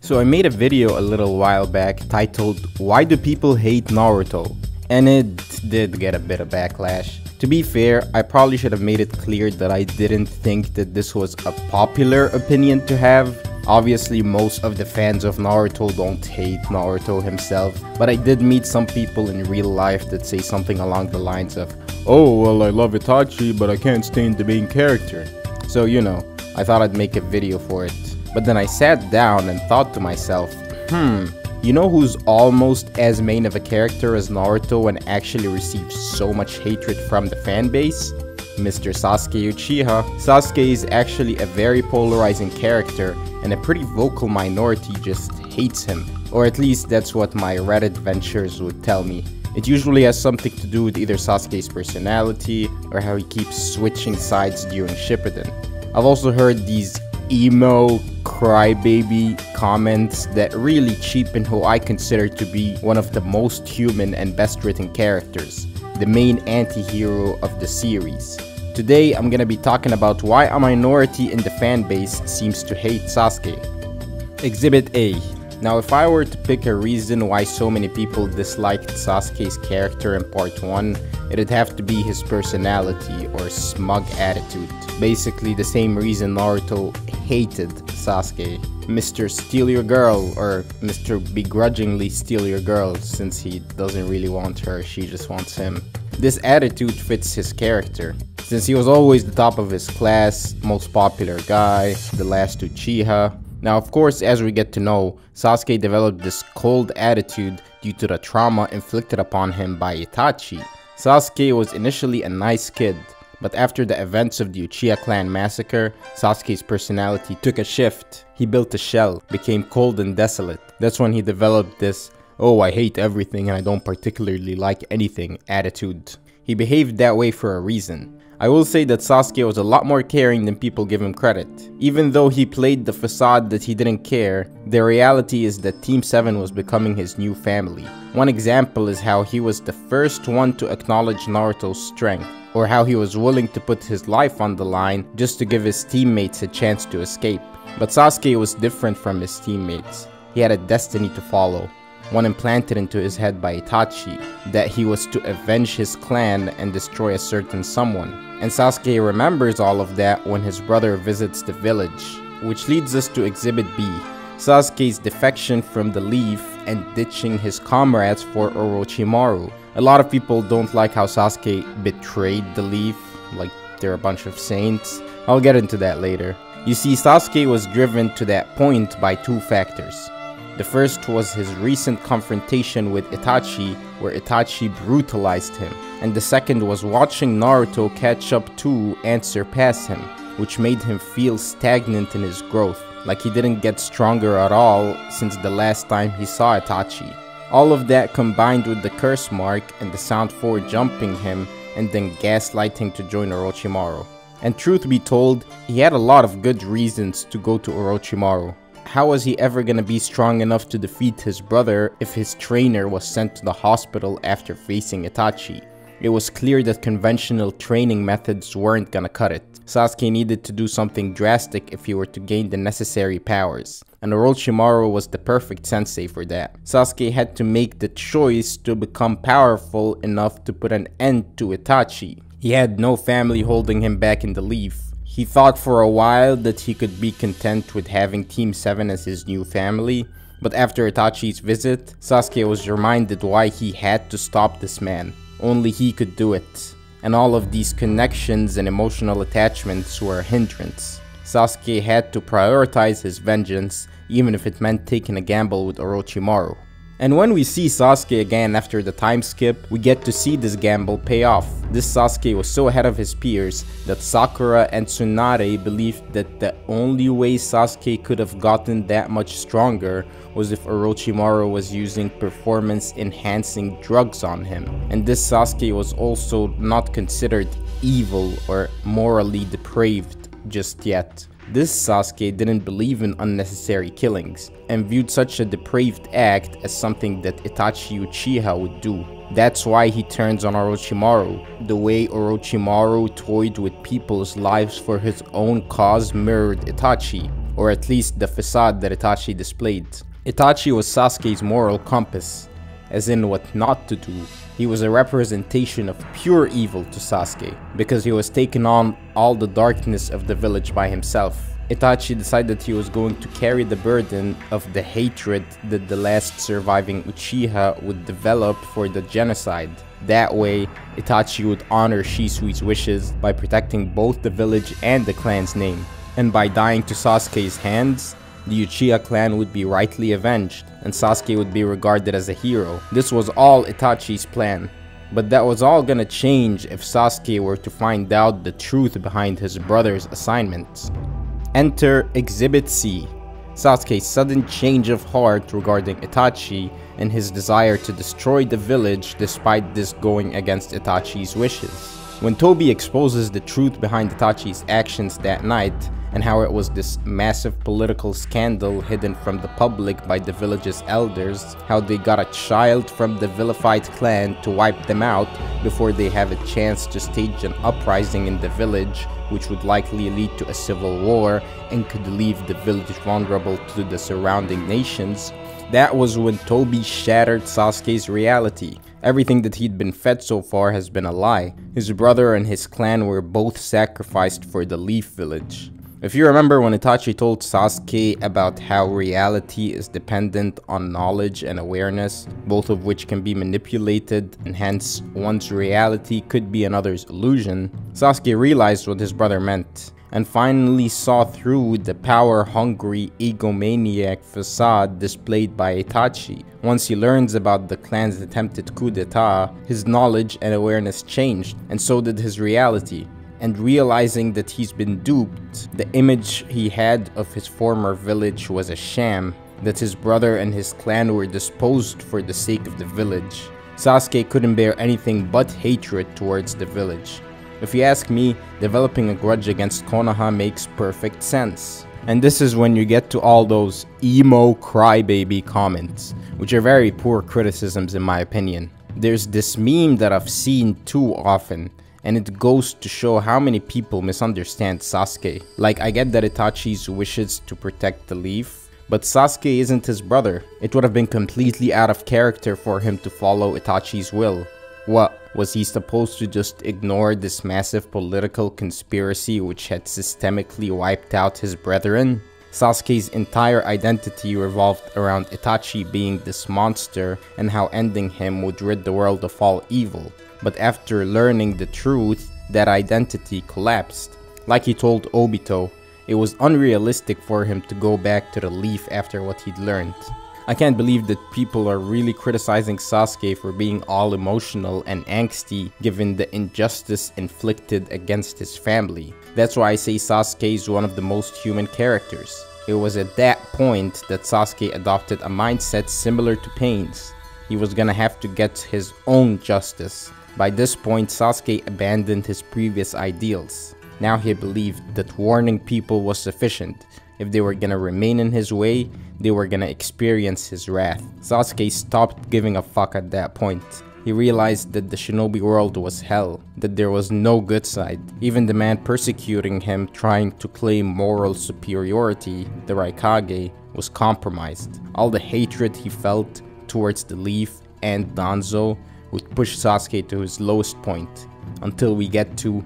So I made a video a little while back titled "Why Do People Hate Naruto?" and it did get a bit of backlash. To be fair, I probably should have made it clear that I didn't think that this was a popular opinion to have. Obviously, most of the fans of Naruto don't hate Naruto himself, but I did meet some people in real life that say something along the lines of, "Oh, well, I love Itachi, but I can't stand the main character." So, I thought I'd make a video for it. But then I sat down and thought to myself, you know who's almost as main of a character as Naruto and actually receives so much hatred from the fan base? Mr. Sasuke Uchiha. Sasuke is actually a very polarizing character, and a pretty vocal minority just hates him. Or at least that's what my Reddit ventures would tell me. It usually has something to do with either Sasuke's personality or how he keeps switching sides during Shippuden. I've also heard these emo crybaby comments that really cheapen who I consider to be one of the most human and best written characters, the main anti-hero of the series. Today I'm gonna be talking about why a minority in the fan base seems to hate Sasuke. Exhibit A. Now, if I were to pick a reason why so many people disliked Sasuke's character in part 1, it'd have to be his personality or smug attitude. Basically the same reason Naruto hated Sasuke. Mr. Steal Your Girl, or Mr. Begrudgingly Steal Your Girl, since he doesn't really want her, she just wants him. This attitude fits his character, since he was always the top of his class, most popular guy, the last Uchiha. Now, of course, as we get to know, Sasuke developed this cold attitude due to the trauma inflicted upon him by Itachi. Sasuke was initially a nice kid, but after the events of the Uchiha clan massacre, Sasuke's personality took a shift. He built a shell, became cold and desolate. That's when he developed this, "Oh, I hate everything and I don't particularly like anything" attitude. He behaved that way for a reason. I will say that Sasuke was a lot more caring than people give him credit. Even though he played the facade that he didn't care, the reality is that Team 7 was becoming his new family. One example is how he was the first one to acknowledge Naruto's strength, or how he was willing to put his life on the line just to give his teammates a chance to escape. But Sasuke was different from his teammates. He had a destiny to follow, one implanted into his head by Itachi, that he was to avenge his clan and destroy a certain someone. And Sasuke remembers all of that when his brother visits the village, which leads us to Exhibit B, Sasuke's defection from the Leaf and ditching his comrades for Orochimaru. A lot of people don't like how Sasuke betrayed the Leaf, like they're a bunch of saints. I'll get into that later. You see, Sasuke was driven to that point by two factors. The first was his recent confrontation with Itachi, where Itachi brutalized him. And the second was watching Naruto catch up to and surpass him, which made him feel stagnant in his growth, like he didn't get stronger at all since the last time he saw Itachi. All of that combined with the curse mark and the Sound 4 jumping him and then gaslighting to join Orochimaru. And truth be told, he had a lot of good reasons to go to Orochimaru. How was he ever gonna be strong enough to defeat his brother if his trainer was sent to the hospital after facing Itachi? It was clear that conventional training methods weren't gonna cut it. Sasuke needed to do something drastic if he were to gain the necessary powers, and Orochimaru was the perfect sensei for that. Sasuke had to make the choice to become powerful enough to put an end to Itachi. He had no family holding him back in the Leaf. He thought for a while that he could be content with having Team 7 as his new family, but after Itachi's visit, Sasuke was reminded why he had to stop this man. Only he could do it. And all of these connections and emotional attachments were a hindrance. Sasuke had to prioritize his vengeance, even if it meant taking a gamble with Orochimaru. And when we see Sasuke again after the time skip, we get to see this gamble pay off. This Sasuke was so ahead of his peers that Sakura and Tsunade believed that the only way Sasuke could have gotten that much stronger was if Orochimaru was using performance enhancing drugs on him. And this Sasuke was also not considered evil or morally depraved just yet. This Sasuke didn't believe in unnecessary killings, and viewed such a depraved act as something that Itachi Uchiha would do. That's why he turns on Orochimaru. The way Orochimaru toyed with people's lives for his own cause mirrored Itachi. or at least the facade that Itachi displayed. Itachi was Sasuke's moral compass, as in what not to do. He was a representation of pure evil to Sasuke, because he was taking on all the darkness of the village by himself. Itachi decided he was going to carry the burden of the hatred that the last surviving Uchiha would develop for the genocide. That way, Itachi would honor Shisui's wishes by protecting both the village and the clan's name. And by dying to Sasuke's hands, the Uchiha clan would be rightly avenged, and Sasuke would be regarded as a hero. This was all Itachi's plan. But that was all gonna change if Sasuke were to find out the truth behind his brother's assignments. Enter Exhibit C, Sasuke's sudden change of heart regarding Itachi and his desire to destroy the village despite this going against Itachi's wishes. When Tobi exposes the truth behind Itachi's actions that night, and how it was this massive political scandal hidden from the public by the village's elders, how they got a child from the vilified clan to wipe them out before they have a chance to stage an uprising in the village, which would likely lead to a civil war and could leave the village vulnerable to the surrounding nations, that was when Tobi shattered Sasuke's reality. Everything that he'd been fed so far has been a lie. His brother and his clan were both sacrificed for the Leaf Village. If you remember when Itachi told Sasuke about how reality is dependent on knowledge and awareness, both of which can be manipulated, and hence one's reality could be another's illusion, Sasuke realized what his brother meant, and finally saw through the power-hungry egomaniac facade displayed by Itachi. Once he learns about the clan's attempted coup d'etat, his knowledge and awareness changed, and so did his reality. And realizing that he's been duped, the image he had of his former village was a sham, that his brother and his clan were disposed for the sake of the village. Sasuke couldn't bear anything but hatred towards the village. If you ask me, developing a grudge against Konoha makes perfect sense. And this is when you get to all those emo crybaby comments, which are very poor criticisms in my opinion. There's this meme that I've seen too often, and it goes to show how many people misunderstand Sasuke. Like, I get that Itachi's wishes to protect the leaf, but Sasuke isn't his brother. It would have been completely out of character for him to follow Itachi's will. What, was he supposed to just ignore this massive political conspiracy which had systemically wiped out his brethren? Sasuke's entire identity revolved around Itachi being this monster and how ending him would rid the world of all evil. But after learning the truth, that identity collapsed. Like he told Obito, it was unrealistic for him to go back to the leaf after what he'd learned. I can't believe that people are really criticizing Sasuke for being all emotional and angsty given the injustice inflicted against his family. That's why I say Sasuke is one of the most human characters. It was at that point that Sasuke adopted a mindset similar to Pain's. He was gonna have to get his own justice. By this point, Sasuke abandoned his previous ideals. Now he believed that warning people was sufficient. If they were gonna remain in his way, they were gonna experience his wrath. Sasuke stopped giving a fuck at that point. He realized that the shinobi world was hell, that there was no good side. Even the man persecuting him, trying to claim moral superiority, the Raikage, was compromised. All the hatred he felt towards the Leaf and Danzo would push Sasuke to his lowest point, until we get to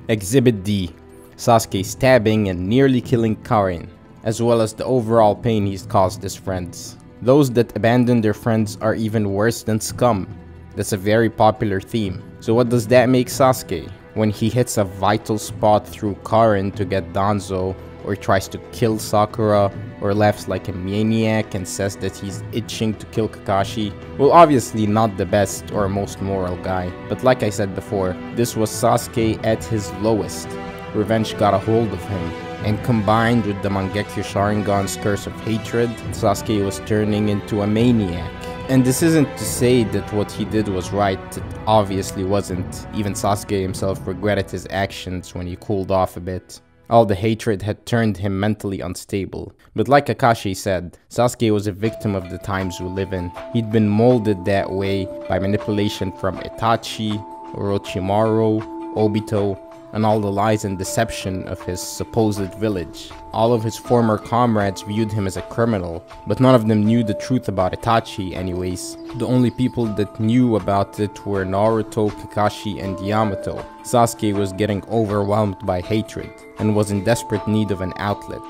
Exhibit D, Sasuke stabbing and nearly killing Karin, as well as the overall pain he's caused his friends. Those that abandon their friends are even worse than scum. That's a very popular theme. So what does that make Sasuke? When he hits a vital spot through Karin to get Danzo, or tries to kill Sakura, or laughs like a maniac and says that he's itching to kill Kakashi. Well, obviously not the best or most moral guy, but like I said before, this was Sasuke at his lowest. Revenge got a hold of him, and combined with the Mangekyo Sharingan's curse of hatred, Sasuke was turning into a maniac. And this isn't to say that what he did was right, it obviously wasn't. Even Sasuke himself regretted his actions when he cooled off a bit. All the hatred had turned him mentally unstable. But like Kakashi said, Sasuke was a victim of the times we live in. He'd been molded that way by manipulation from Itachi, Orochimaru, Obito, and all the lies and deception of his supposed village. All of his former comrades viewed him as a criminal, but none of them knew the truth about Itachi anyways. The only people that knew about it were Naruto, Kakashi, and Yamato. Sasuke was getting overwhelmed by hatred, and was in desperate need of an outlet.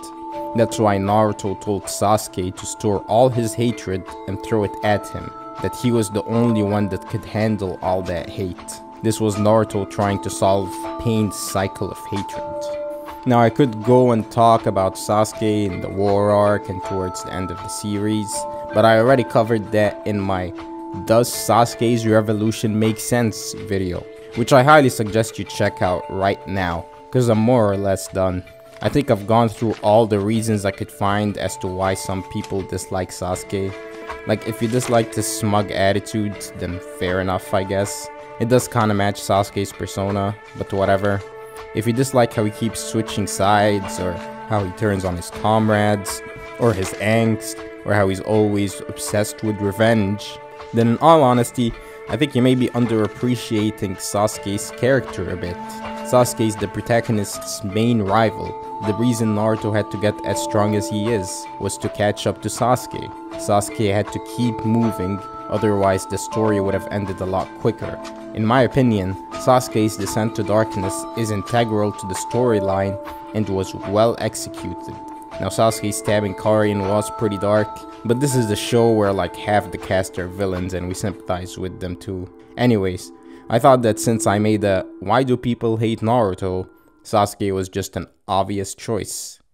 That's why Naruto told Sasuke to store all his hatred and throw it at him, that he was the only one that could handle all that hate. This was Naruto trying to solve Pain's cycle of hatred. Now I could go and talk about Sasuke in the war arc and towards the end of the series, but I already covered that in my Does Sasuke's Revolution Make Sense video, which I highly suggest you check out right now, because I'm more or less done. I think I've gone through all the reasons I could find as to why some people dislike Sasuke. Like, if you dislike his smug attitude, then fair enough, I guess. It does kinda match Sasuke's persona, but whatever. If you dislike how he keeps switching sides, or how he turns on his comrades, or his angst, or how he's always obsessed with revenge, then in all honesty, I think you may be underappreciating Sasuke's character a bit. Sasuke is the protagonist's main rival. The reason Naruto had to get as strong as he is was to catch up to Sasuke. Sasuke had to keep moving, otherwise the story would have ended a lot quicker. In my opinion, Sasuke's descent to darkness is integral to the storyline and was well executed. Now, Sasuke stabbing Karin was pretty dark, but this is a show where like half the cast are villains and we sympathize with them too. Anyways, I thought that since I made a "Why do people hate Naruto?" Sasuke was just an obvious choice.